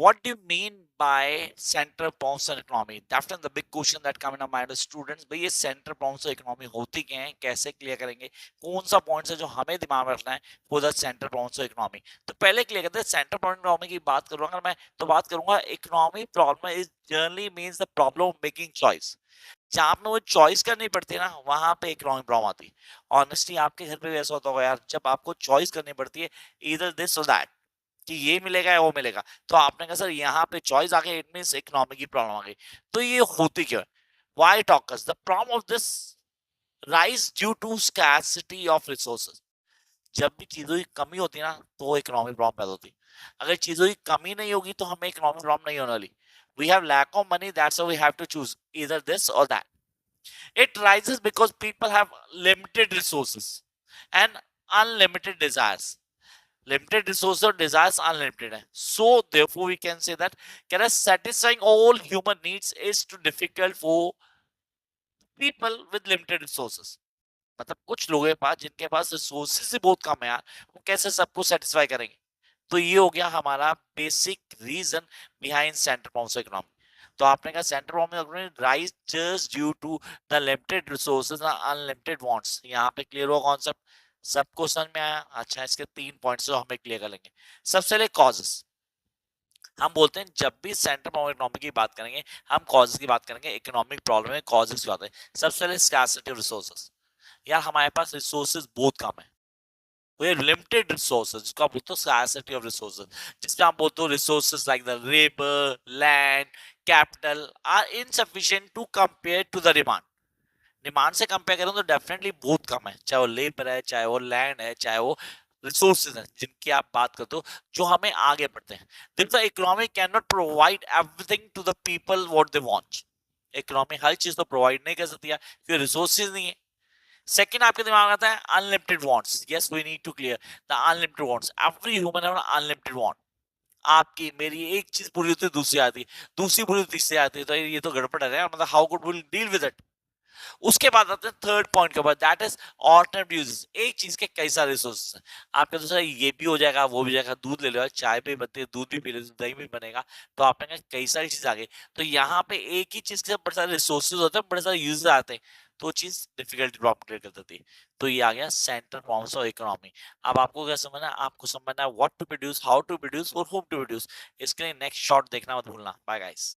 What do you mean by center bounce economy? Definitely the big question that come in our mind is students, भाई ये center bounce economy होती क्या है, कैसे clear करेंगे, कौन सा पॉइंट है जो हमें दिमाग में रखना है for the centre bounce economy. तो पहले क्लियर करते हैं सेंटर बाउंस इकोनॉमी की बात करूंगा अगर मैं, तो बात करूंगा economy problem is generally means the problem of making choice. जहां पे वो चॉइस करनी पड़ती है ना, वहां पे इकोनॉमिक प्रॉब्लम आती है। ऑनेस्टली आपके घर पे भी ऐसा होता होगा यार, जब आपको चॉइस करनी पड़ती है इधर दिस और दैट, कि ये मिलेगा या वो मिलेगा, तो आपने कहा सर यहाँ पे चॉइस आ गई, इट मींस इकोनॉमिक की प्रॉब्लम आ गई। तो ये होती क्यों है? Why talkers the problem of this rise due to scarcity of resources. जब भी चीजों की कमी होती है ना, तो इकोनॉमिक प्रॉब्लम पैदा होती है। अगर चीजों की कमी नहीं होगी तो हमें इकोनॉमिक प्रॉब्लम नहीं होने वाली। We have lack of money, that's why we have to choose either this और that. It rises because people have limited resources and unlimited desires. Limited resources or desires unlimited है. So therefore we can say that can satisfying all human needs is too difficult for people with limited resources. मतलब कुछ लोगों के पास जिनके पास resources ही बहुत कम है यार, वो कैसे सबको सेटिस्फाई करेंगे। तो ये हो गया हमारा basic reason behind center bounce economy. तो आपने कहा center bounce economy rise just due to the limited resources and unlimited wants. यहाँ पे क्लियर हुआ कॉन्सेप्ट, सबको समझ में आया? अच्छा, इसके 3 पॉइंट्स जो हमें क्लियर कर लेंगे। सबसे पहले कॉजेस। हम बोलते हैं जब भी सेंटर बाउंस इकोनॉमी की बात करेंगे, हम कॉजेस की बात करेंगे। इकोनॉमिक प्रॉब्लम में कॉजेस क्या होते हैं? सबसे पहले स्कार्सिटी ऑफ रिसोर्सेज। यार हमारे पास रिसोर्सेज बहुत कम है, we have limited resources, जिसको आप बोलते हो scarcity of resources, जिसमें आप बोलते हो resources like the labor, land, capital are insufficient to compare to the demand। Demand से कंपेयर करें तो डेफिनेटली बहुत कम है, चाहे वो लेबर है, चाहे वो लैंड है, चाहे वो रिसोर्सेज है जिनकी आप बात करते हो, जो हमें आगे बढ़ते हैं। The economy can not provide everything to the people what they want. Economy हर चीज तो प्रोवाइड नहीं कर सकती है, क्योंकि रिसोर्सेज नहीं है। सेकंड आपके दिमाग में आता है unlimited wants. Yes, we need to clear the unlimited wants. Every human have unlimited want. आपकी मेरी एक चीज पूरी होती है, दूसरी आती है, दूसरी पूरी होती है, तीसरी आती है, तो ये तो गड़बड़ है यार। मतलब how good will deal with it. उसके बाद आते हैं थर्ड पॉइंट के ऊपर, दैट इज ऑल्टरनेटिव यूजेस। एक चीज के कई सारे रिसोर्सेस हैं आपके, दूसरा ये भी हो जाएगा, वो भी जाएगा। दूध ले लो, चाय भी बनती है, दूध भी पी लो, दही भी बनेगा। तो आपने कहा कई सारी चीज आ गई। तो यहाँ पे एक ही चीज के बड़े सारे रिसोर्सेज होते हैं, बड़े सारे यूजेस आते हैं, तो वो चीज डिफिकल्टी प्रॉब्लम क्रिएट कर देती है। तो ये आ गया सेंटर प्रॉब्लम्स ऑफ इकोनॉमी। अब आपको क्या समझना है? आपको समझना है what to produce, how to produce और होम टू प्रोड्यूस। इसके लिए नेक्स्ट शॉट देखना मत भूलना। Bye guys.